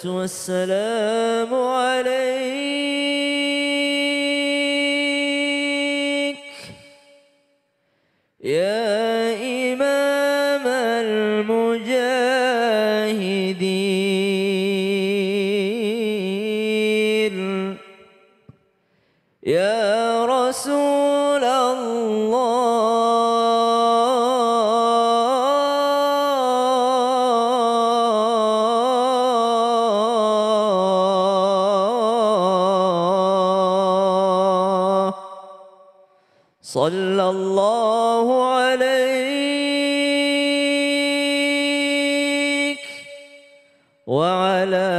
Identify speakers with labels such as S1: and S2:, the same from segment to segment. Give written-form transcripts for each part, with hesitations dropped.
S1: والسلام عليك يا إمام المجاهدين يا رسول الله صلى الله عليك وعلى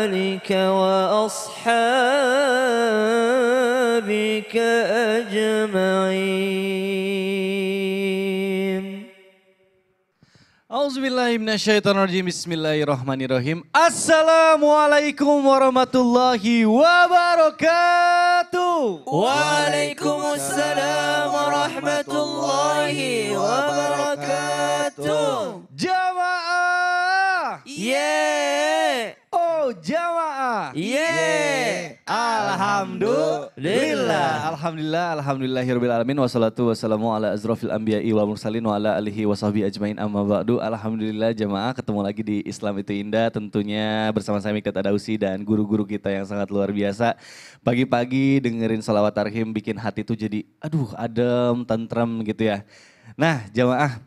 S1: آلك وأصحابك أجمعين.
S2: Auzubillahi minasyaitonirrajim. Bismillahirrahmanirrahim. Assalamualaikum warahmatullahi wabarakatuh.
S1: Waalaikumsalam warahmatullahi wabarakatuh.
S2: Jamaah.
S1: Yeah.
S2: Oh jamaah.
S1: Yeah.
S2: Alhamdulillah. Alhamdulillahirabbil alamin wassalatu wassalamu ala azrafil anbiya'i wal mursalin wa ala alihi washabihi ajmain amma ba'du. Alhamdulillah jamaah, ketemu lagi di Islam Itu Indah tentunya bersama saya Mikdad Adausi dan guru-guru kita yang sangat luar biasa. Pagi-pagi dengerin salawat tarhim bikin hati tuh jadi aduh adem, tentrem gitu ya. Nah jamaah,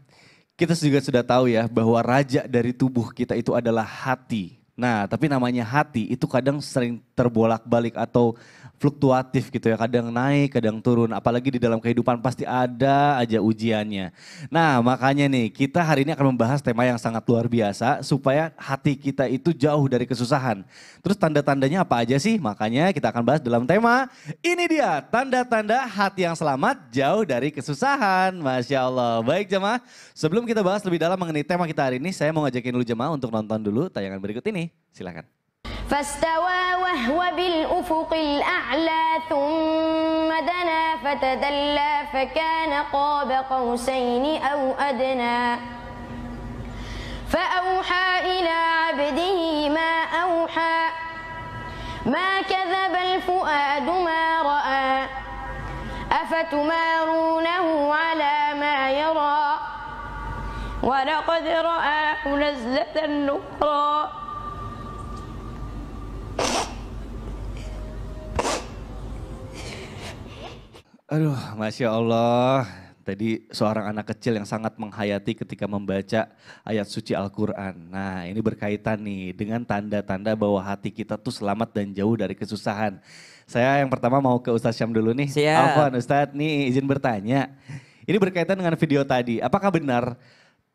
S2: kita juga sudah tahu ya bahwa raja dari tubuh kita itu adalah hati. Nah tapi namanya hati itu kadang sering terbolak-balik atau fluktuatif gitu ya. Kadang naik, kadang turun. Apalagi di dalam kehidupan pasti ada aja ujiannya. Nah makanya nih kita hari ini akan membahas tema yang sangat luar biasa. Supaya hati kita itu jauh dari kesusahan. Terus tanda-tandanya apa aja sih? Makanya kita akan bahas dalam tema ini dia. Tanda-tanda hati yang selamat jauh dari kesusahan. Masya Allah. Baik jemaah, sebelum kita bahas lebih dalam mengenai tema kita hari ini, saya mau ngajakin dulu jemaah untuk nonton dulu tayangan berikut ini. Silakan.
S3: فاستوى وهو بالأفق الأعلى ثم دنا فتدلى فكان قاب قوسين أو أدنى فأوحى إلى عبده ما أوحى ما كذب الفؤاد ما رأى أفتمارونه على ما يرى ولقد رآه نزلة أخرى.
S2: Aduh, Masya Allah. Tadi seorang anak kecil yang sangat menghayati ketika membaca ayat suci Al-Quran. Nah ini berkaitan nih dengan tanda-tanda bahwa hati kita tuh selamat dan jauh dari kesusahan. Saya yang pertama mau ke Ustadz Syam dulu nih.
S1: Siap.
S2: Afwan Ustadz, nih izin bertanya. Ini berkaitan dengan video tadi. Apakah benar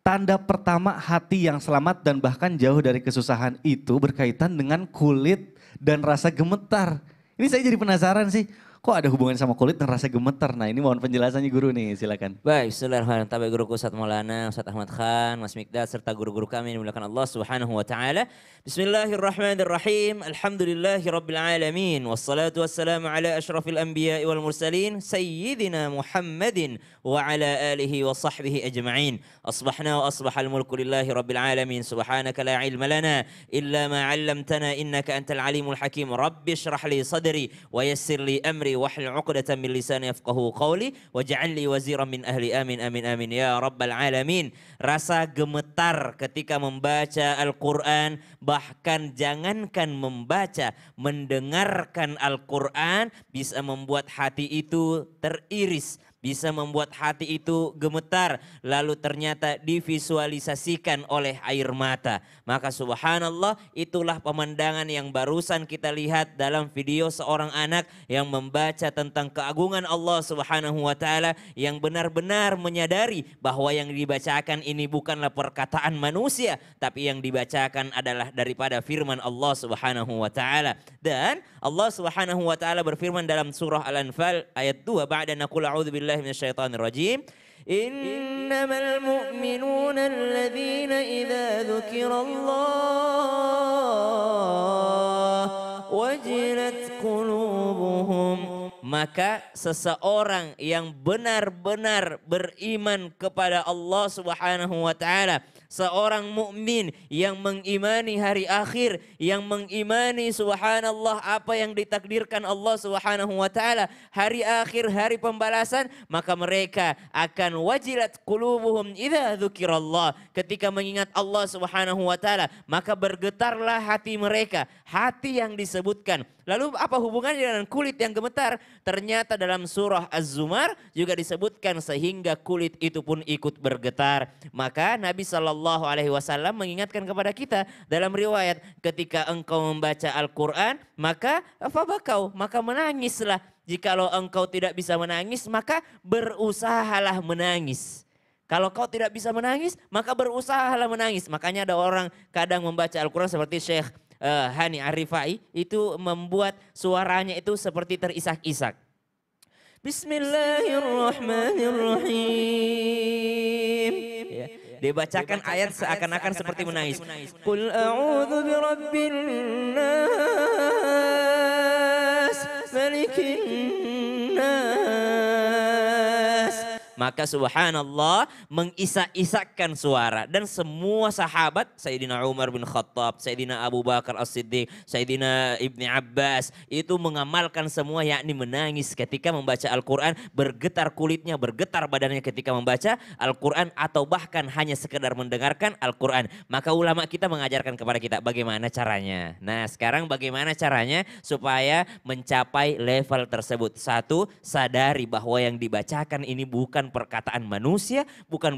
S2: tanda pertama hati yang selamat dan bahkan jauh dari kesusahan itu berkaitan dengan kulit dan rasa gemetar? Ini saya jadi penasaran sih. Kok ada hubungan sama kulit dan rasa gemetar? Nah ini mohon penjelasannya guru nih, silakan.
S1: Baik, bismillahirrahmanirrahim. Tabai guruku Ustaz Maulana, Ustaz Ahmad Khan, Mas Mikdad, serta guru-guru kami yang dimuliakan Allah Subhanahu wa taala. Bismillahirrahmanirrahim. Alhamdulillahirabbil alamin. Wassalatu wassalamu ala asyrafil anbiya'i wal mursalin sayyidina Muhammadin wa ala alihi wa sahbihi ajma'in. Asbahna wa asbahal mulku lillahi rabbil alamin. Subhanaka la ilma lana illa ma 'allamtana innaka antal alimul hakim. Rabbi shrah li sadri wa yassir li amri wahlul 'uqdatam min lisani yafqahu qawli waj'al li waziran min ahli. Amin amin amin ya rabbal alamin. Rasa gemetar ketika membaca Al-Qur'an, bahkan jangankan membaca, mendengarkan Al-Qur'an bisa membuat hati itu teriris, bisa membuat hati itu gemetar, lalu ternyata divisualisasikan oleh air mata. Maka subhanallah, itulah pemandangan yang barusan kita lihat dalam video seorang anak yang membaca tentang keagungan Allah Subhanahu wa taala, yang benar-benar menyadari bahwa yang dibacakan ini bukanlah perkataan manusia, tapi yang dibacakan adalah daripada firman Allah Subhanahu wa taala. Dan Allah Subhanahu wa taala berfirman dalam surah Al-Anfal ayat 2, ba'da naqul a'udzu billahi minasyaitonir rajim. Innamal mu'minuna alladzina idza dzukirallah wajilat qulubuhum. Maka seseorang yang benar-benar beriman kepada Allah Subhanahu wa taala, Seorang mukmin yang mengimani hari akhir, yang mengimani subhanallah apa yang ditakdirkan Allah Subhanahu wa taala, hari akhir, hari pembalasan, maka mereka akan wajilat qulubuhum idza dzukirallah. Ketika mengingat Allah Subhanahu wa taala, maka bergetarlah hati mereka, hati yang disebutkan. Lalu apa hubungannya dengan kulit yang gemetar? Ternyata dalam surah Az-Zumar juga disebutkan sehingga kulit itu pun ikut bergetar. Maka Nabi SAW mengingatkan kepada kita dalam riwayat, ketika engkau membaca Al-Quran maka fabakau, maka menangislah. Jikalau engkau tidak bisa menangis maka berusahalah menangis. Kalau kau tidak bisa menangis maka berusahalah menangis. Makanya ada orang kadang membaca Al-Quran seperti Syekh Hani Ar-Rifai, itu membuat suaranya itu seperti terisak-isak. Bismillahirrahmanirrahim. Ya, dibacakan ayat seakan-akan seperti menangis. Qul a'udzu birabbin nas, malikin nas. Maka subhanallah mengisak-isakkan suara. Dan semua sahabat, Sayyidina Umar bin Khattab, Sayyidina Abu Bakar As-Siddiq, Sayyidina Ibni Abbas, itu mengamalkan semua, yakni menangis ketika membaca Al-Quran, bergetar kulitnya, bergetar badannya ketika membaca Al-Quran, atau bahkan hanya sekedar mendengarkan Al-Quran. Maka ulama kita mengajarkan kepada kita bagaimana caranya. Nah sekarang bagaimana caranya supaya mencapai level tersebut. Satu, sadari bahwa yang dibacakan ini bukan perkataan manusia, bukan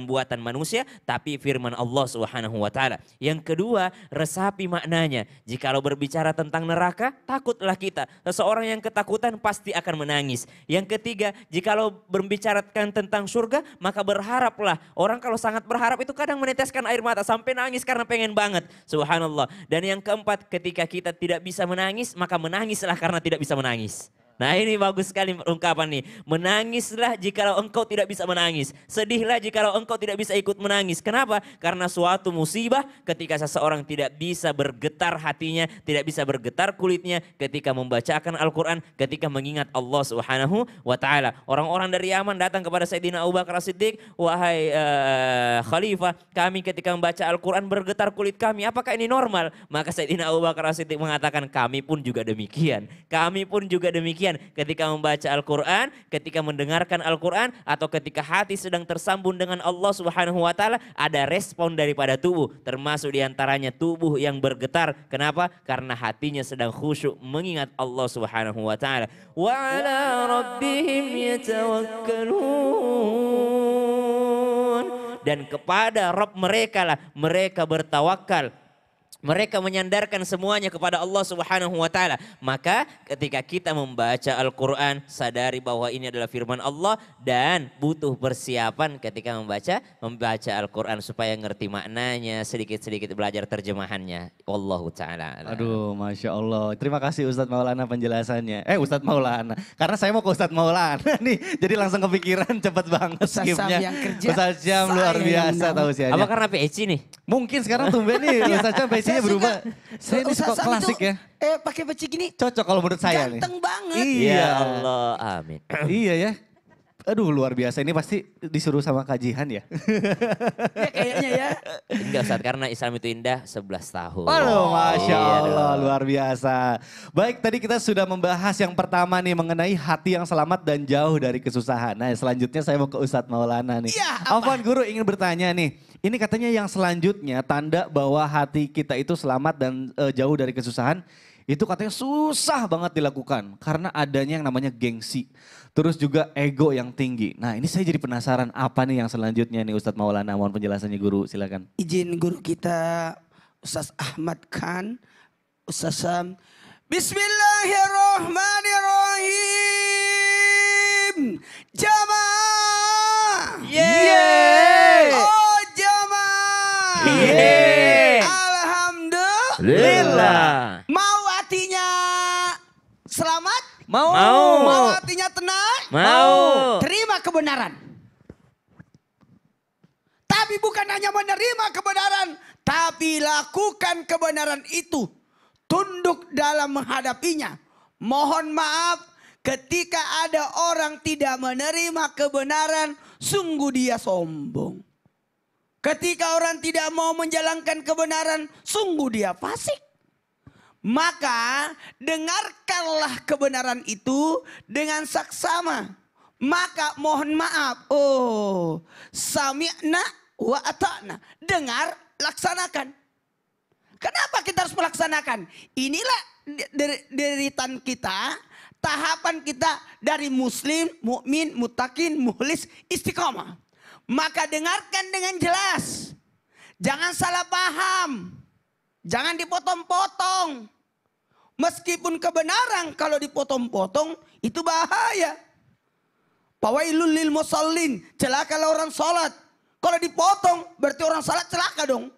S1: buatan manusia, tapi firman Allah Subhanahu wa taala. Yang kedua, resapi maknanya. Jikalau berbicara tentang neraka, takutlah kita. Seseorang yang ketakutan pasti akan menangis. Yang ketiga, jikalau berbicarakan tentang surga, maka berharaplah. Orang kalau sangat berharap itu kadang meneteskan air mata sampai nangis karena pengen banget. Subhanallah. Dan yang keempat, ketika kita tidak bisa menangis, maka menangislah karena tidak bisa menangis. Nah ini bagus sekali ungkapan nih. Menangislah jikalau engkau tidak bisa menangis. Sedihlah jikalau engkau tidak bisa ikut menangis. Kenapa? Karena suatu musibah ketika seseorang tidak bisa bergetar hatinya, tidak bisa bergetar kulitnya ketika membacakan Al-Quran, ketika mengingat Allah Subhanahu wa taala. Orang-orang dari Yaman datang kepada Sayyidina Abu Bakar As-Siddiq, wahai Khalifah, kami ketika membaca Al-Quran bergetar kulit kami, apakah ini normal? Maka Sayyidina Abu Bakar As-Siddiq mengatakan, kami pun juga demikian. Kami pun juga demikian. Ketika membaca Al-Quran, ketika mendengarkan Al-Quran, atau ketika hati sedang tersambung dengan Allah Subhanahu wa taala, ada respon daripada tubuh, termasuk diantaranya tubuh yang bergetar. Kenapa? Karena hatinya sedang khusyuk mengingat Allah Subhanahu wa taala. Wa ala rabbihim yatawakkalun. Dan kepada Rabb mereka lah mereka bertawakal. Mereka menyandarkan semuanya kepada Allah Subhanahu wa taala. Maka ketika kita membaca Al-Quran, sadari bahwa ini adalah firman Allah dan butuh persiapan ketika membaca Al-Quran supaya ngerti maknanya, sedikit-sedikit belajar terjemahannya. Wallahu taala.
S2: Aduh, Masya Allah. Terima kasih Ustadz Maulana penjelasannya. Ustadz Maulana. Karena saya mau ke Ustadz Maulana nih. Jadi langsung kepikiran cepet banget skipnya. Ustadz Syam luar biasa tausiahnya.
S1: Apa karena PHC nih?
S2: Mungkin sekarang tumben nih Ustadz Syam PHC berubah. Saya ini suka klasik ya.
S4: Pakai peci gini.
S2: Cocok kalau menurut saya nih.
S4: Ganteng banget.
S2: Iya.
S1: Ya Allah, amin.
S2: Iya ya. Aduh luar biasa, ini pasti disuruh sama kajian ya.
S4: Ya kayaknya ya.
S1: Enggak Ustaz, karena Islam itu indah 11 tahun.
S2: Waduh, Masya
S1: Iya
S2: Allah,
S1: dong.
S2: luar biasa. Baik, tadi kita sudah membahas yang pertama nih mengenai hati yang selamat dan jauh dari kesusahan. Nah selanjutnya saya mau ke Ustadz Maulana nih.
S4: Iya, apa?
S2: Afwan Guru ingin bertanya nih. Ini katanya yang selanjutnya tanda bahwa hati kita itu selamat dan jauh dari kesusahan. Itu katanya susah banget dilakukan karena adanya yang namanya gengsi. Terus juga ego yang tinggi. Nah ini saya jadi penasaran apa nih yang selanjutnya nih Ustadz Maulana. Mohon penjelasannya Guru, silakan.
S4: Izin guru kita Ustaz Ahmad Khan. Ustaz Sam. Bismillahirrahmanirrahim. Jamaah.
S1: Yeay.
S4: Oh jamaah.
S1: Yeay.
S4: Alhamdulillah. Mau hatinya selamat?
S2: Mau.
S4: Mau hatinya tenang?
S1: Mau.
S4: Terima kebenaran. Tapi bukan hanya menerima kebenaran, tapi lakukan kebenaran itu. Tunduk dalam menghadapinya. Mohon maaf ketika ada orang tidak menerima kebenaran, sungguh dia sombong. Ketika orang tidak mau menjalankan kebenaran, sungguh dia fasik. Maka dengarkanlah kebenaran itu dengan saksama. Maka mohon maaf. Oh, sami'na wa ata'na. Dengar, laksanakan. Kenapa kita harus melaksanakan? Inilah deritan kita, tahapan kita dari muslim, mukmin, muttaqin, mukhlis, istiqomah. Maka dengarkan dengan jelas. Jangan salah paham. Jangan dipotong-potong. Meskipun kebenaran kalau dipotong-potong itu bahaya. Fawailul lil musallin, celakalah orang salat. Kalau dipotong berarti orang salat celaka dong.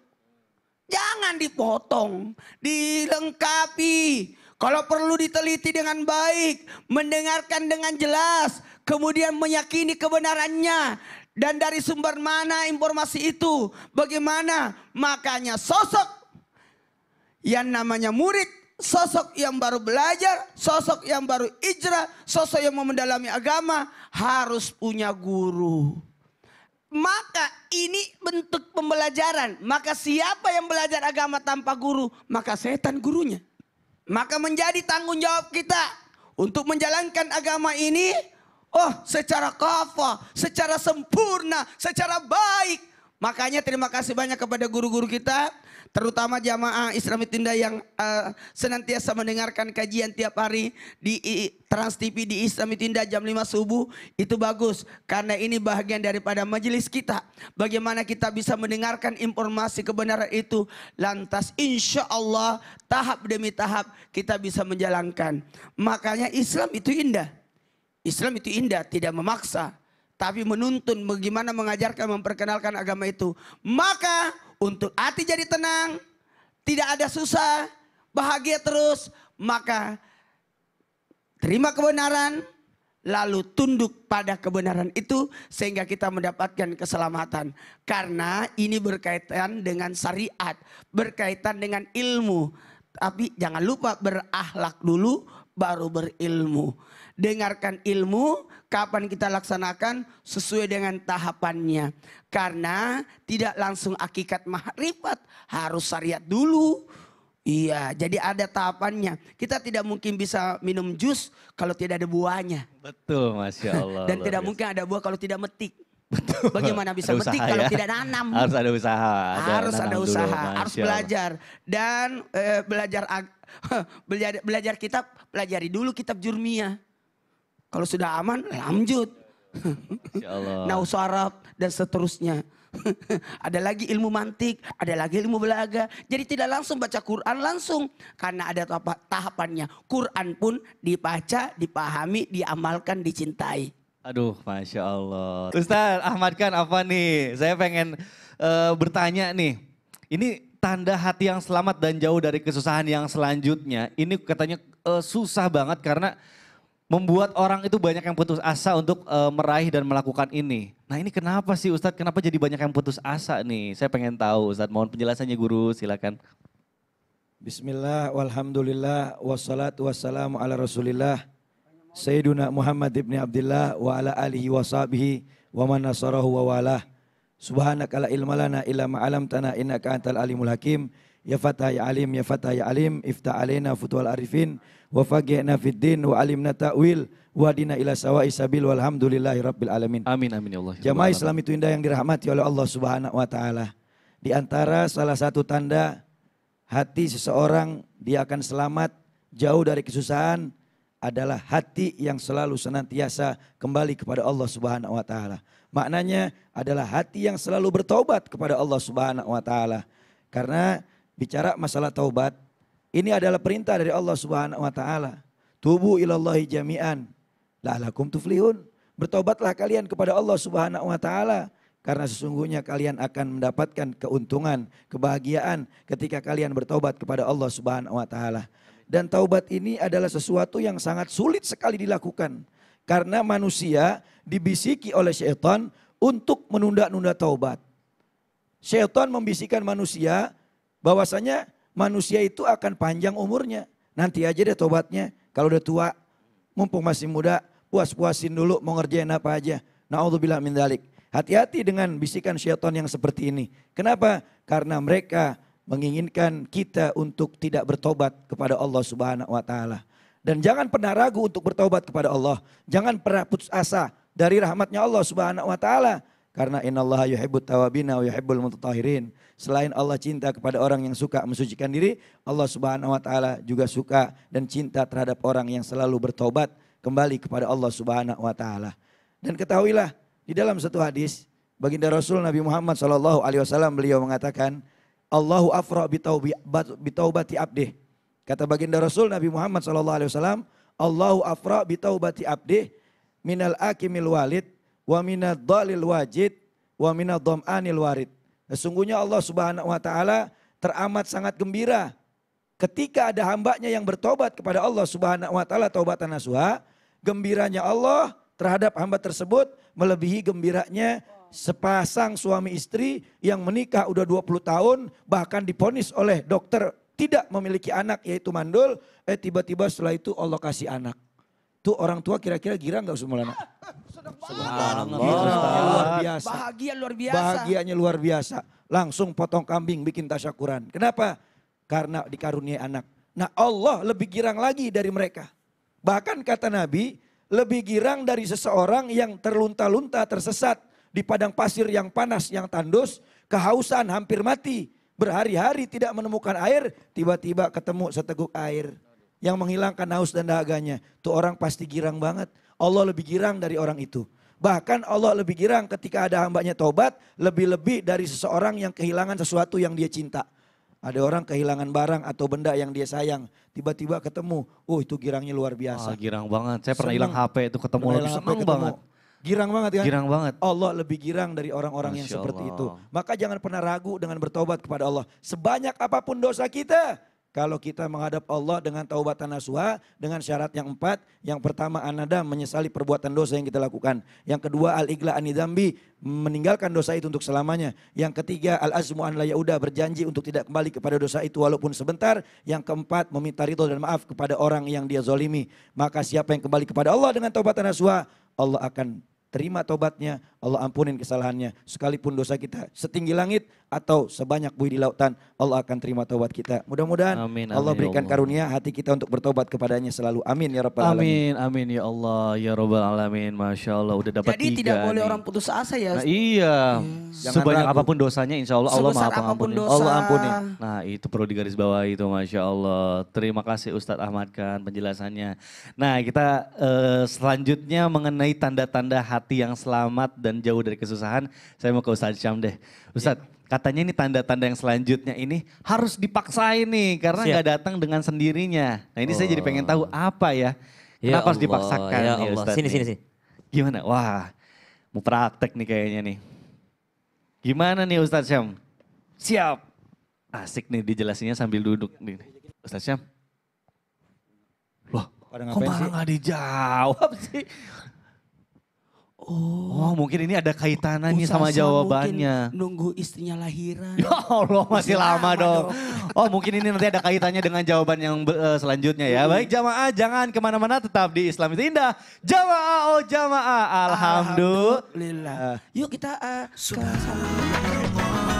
S4: Jangan dipotong, dilengkapi. Kalau perlu diteliti dengan baik, mendengarkan dengan jelas, kemudian meyakini kebenarannya. Dan dari sumber mana informasi itu, bagaimana? Makanya sosok yang namanya murid, sosok yang baru belajar, sosok yang baru hijrah, sosok yang mau mendalami agama harus punya guru. Maka ini bentuk pembelajaran. Maka siapa yang belajar agama tanpa guru, maka setan gurunya. Maka menjadi tanggung jawab kita untuk menjalankan agama ini, secara kafah, secara sempurna, secara baik. Makanya terima kasih banyak kepada guru-guru kita, terutama jamaah Islami Tinda yang senantiasa mendengarkan kajian tiap hari di Trans TV di Islami Tinda jam 5 subuh. Itu bagus karena ini bagian daripada majelis kita. Bagaimana kita bisa mendengarkan informasi kebenaran itu, lantas insya Allah tahap demi tahap kita bisa menjalankan. Makanya Islam itu indah. Islam itu indah, tidak memaksa, tapi menuntun bagaimana mengajarkan, memperkenalkan agama itu. Maka untuk hati jadi tenang, tidak ada susah, bahagia terus, maka terima kebenaran, lalu tunduk pada kebenaran itu sehingga kita mendapatkan keselamatan. Karena ini berkaitan dengan syariat, berkaitan dengan ilmu. Tapi jangan lupa berakhlak dulu, baru berilmu. Dengarkan ilmu, kapan kita laksanakan sesuai dengan tahapannya. Karena tidak langsung hakikat makrifat, harus syariat dulu. Iya, jadi ada tahapannya. Kita tidak mungkin bisa minum jus kalau tidak ada buahnya.
S2: Betul, Masya Allah.
S4: Dan tidak mungkin ada buah kalau tidak metik.
S2: Betul.
S4: Bagaimana bisa
S2: Ada
S4: metik
S2: usaha
S4: kalau
S2: ya?
S4: tidak nanam?
S2: Harus ada usaha.
S4: Harus ada
S2: nanam
S4: usaha,
S2: dulu,
S4: harus
S2: Masya Allah.
S4: belajar. Dan belajar kitab, pelajari dulu kitab Jurmiyah. Kalau sudah aman, lanjut.
S2: Masya Allah.
S4: Naus Arab dan seterusnya. Ada lagi ilmu mantik, ada lagi ilmu belaga. Jadi tidak langsung baca Quran langsung. Karena ada tahapannya. Quran pun dibaca, dipahami, diamalkan, dicintai.
S2: Aduh, Masya Allah. Ustaz Ahmad Khan apa nih? Saya pengen bertanya nih. Ini tanda hati yang selamat dan jauh dari kesusahan yang selanjutnya. Ini katanya susah banget karena membuat orang itu banyak yang putus asa untuk meraih dan melakukan ini. Nah ini kenapa sih Ustadz? Kenapa jadi banyak yang putus asa nih? Saya pengen tahu Ustadz. Mohon penjelasannya guru, silakan.
S5: Bismillah, walhamdulillah, wassalatu wassalamu ala rasulillah. Sayyiduna Muhammad ibn Abdullah wa ala alihi wa sahbihi wa man nasarahu wa walah. Subhanaka la ilma lana illa ma'alamtana innaka antal alimul hakim. Ya Fatah ya Alim, ya Fatah ya Alim, iftah alaina futuhal arifin, wa fagi'na fid din, wa alimna ta'wil, wa dina ila sawa'i sabil, walhamdulillahi rabbil alamin.
S2: Amin, amin ya Allah.
S5: Jamaah Islam itu indah yang dirahmati oleh Allah Subhanahu wa Ta'ala. Di antara salah satu tanda hati seseorang dia akan selamat jauh dari kesusahan adalah hati yang selalu senantiasa kembali kepada Allah Subhanahu wa Ta'ala. Maknanya adalah hati yang selalu bertaubat kepada Allah Subhanahu wa Ta'ala. Karena bicara masalah taubat, ini adalah perintah dari Allah Subhanahu wa Ta'ala. Tubu ilallahi jami'an la'alakum tuflihun. Bertobatlah kalian kepada Allah Subhanahu wa Ta'ala karena sesungguhnya kalian akan mendapatkan keuntungan, kebahagiaan ketika kalian bertobat kepada Allah Subhanahu wa Ta'ala. Dan taubat ini adalah sesuatu yang sangat sulit sekali dilakukan karena manusia dibisiki oleh syaitan untuk menunda-nunda taubat. Syaitan membisikkan manusia bahwasanya manusia itu akan panjang umurnya. Nanti aja deh tobatnya. Kalau udah tua, mumpung masih muda, puas-puasin dulu mau ngerjain apa aja. Na'udzubillah min dzalik. Hati-hati dengan bisikan syaitan yang seperti ini. Kenapa? Karena mereka menginginkan kita untuk tidak bertobat kepada Allah Subhanahu wa taala. Dan jangan pernah ragu untuk bertobat kepada Allah. Jangan pernah putus asa dari rahmatnya Allah Subhanahu wa taala. Karena innallaha yuhibbut tawabina wa yuhibbul mutatahhirin. Selain Allah cinta kepada orang yang suka mensucikan diri, Allah Subhanahu wa taala juga suka dan cinta terhadap orang yang selalu bertobat kembali kepada Allah Subhanahu wa taala. Dan ketahuilah di dalam satu hadis baginda Rasul Nabi Muhammad SAW beliau mengatakan, Allahu afra bitaubati abdih. Kata baginda Rasul Nabi Muhammad SAW, Allahu afra bitaubati abdih minal akimil walid wa minad dalil wajid wa minad dham'anil warid. Sesungguhnya Allah Subhanahu wa taala teramat sangat gembira ketika ada hambanya yang bertobat kepada Allah Subhanahu wa taala taubatan nasuha. Gembiranya Allah terhadap hamba tersebut melebihi gembiranya sepasang suami istri yang menikah udah 20 tahun bahkan divonis oleh dokter tidak memiliki anak yaitu mandul, tiba-tiba setelah itu Allah kasih anak. Tuh orang tua kira-kira girang gak Ustaz Maulana? Luar biasa.
S4: Bahagia luar biasa.
S5: Bahagianya luar biasa. Langsung potong kambing bikin tasyakuran. Kenapa? Karena dikaruniai anak. Nah Allah lebih girang lagi dari mereka. Bahkan kata Nabi, lebih girang dari seseorang yang terlunta-lunta tersesat di padang pasir yang panas, yang tandus, kehausan hampir mati. Berhari-hari tidak menemukan air, tiba-tiba ketemu seteguk air yang menghilangkan haus dan dahaganya. Tuh orang pasti girang banget. Allah lebih girang dari orang itu. Bahkan Allah lebih girang ketika ada hambanya taubat, lebih-lebih dari seseorang yang kehilangan sesuatu yang dia cinta. Ada orang kehilangan barang atau benda yang dia sayang, tiba-tiba ketemu, oh itu girangnya luar biasa.
S2: Girang banget, saya pernah hilang
S5: Seneng.
S2: HP itu ketemu lagi, seneng banget.
S5: Girang banget kan?
S2: Girang banget.
S5: Allah lebih girang dari orang-orang yang
S2: Masya
S5: seperti
S2: Allah.
S5: itu. Maka jangan pernah ragu dengan bertobat kepada Allah. Sebanyak apapun dosa kita, kalau kita menghadap Allah dengan taubatan nasuha, dengan syarat yang 4. Yang pertama anadam, menyesali perbuatan dosa yang kita lakukan. Yang kedua al-igla anidambi, meninggalkan dosa itu untuk selamanya. Yang ketiga al-azmu an la yauda, berjanji untuk tidak kembali kepada dosa itu walaupun sebentar. Yang keempat meminta ridho dan maaf kepada orang yang dia zalimi. Maka siapa yang kembali kepada Allah dengan taubatan nasuha, Allah akan terima taubatnya, Allah ampunin kesalahannya. Sekalipun dosa kita setinggi langit atau sebanyak buih di lautan, Allah akan terima taubat kita. Mudah-mudahan
S2: Amin,
S5: Allah
S2: amin, ya
S5: berikan
S2: Allah.
S5: karunia hati kita untuk bertobat kepadanya selalu. Amin ya rabbal alamin.
S2: Amin, amin ya Allah, ya Rabbal Alamin. Masya Allah udah dapat
S4: Jadi
S2: 3
S4: tidak boleh
S2: nih.
S4: orang putus asa ya.
S2: Nah, iya,
S5: Jangan
S2: sebanyak
S5: ragu.
S2: apapun dosanya insya Allah Allah
S4: Sebesar
S2: maha
S4: apapun
S2: pengampun.
S4: dosa.
S5: Allah ampuni.
S2: Nah itu perlu digarisbawahi itu Masya Allah. Terima kasih Ustadz Ahmad Khan penjelasannya. Nah kita selanjutnya mengenai tanda-tanda hati yang selamat dan jauh dari kesusahan. Saya mau ke Ustadz Syam deh. Ustadz katanya ini tanda-tanda yang selanjutnya ini harus dipaksain nih. Karena
S1: Siap.
S2: nggak datang dengan sendirinya. Nah ini saya jadi pengen tahu apa ya.
S1: Ya
S2: Kenapa harus
S1: Allah,
S2: dipaksakan
S1: ya
S2: nih
S1: Allah.
S2: Ustadz
S1: Sini,
S2: nih?
S1: sini, sini.
S2: Gimana? Wah mau praktek nih kayaknya nih. Gimana nih Ustadz Syam? Siap. Asik nih dijelasinnya sambil duduk nih. Ustadz Syam. Loh,
S5: Pada
S2: kok
S5: ngapain
S2: malah
S5: sih?
S2: nggak dijawab sih? Oh, mungkin ini ada kaitannya sama jawabannya.
S4: Nunggu istrinya lahiran.
S2: Ya Allah masih lama dong. Oh mungkin ini nanti ada kaitannya dengan jawaban yang selanjutnya ya. Baik jamaah jangan kemana-mana tetap di Islam itu Indah. Jamaah oh jamaah. Alhamdulillah.
S4: Alhamdulillah. Yuk kita sama-sama.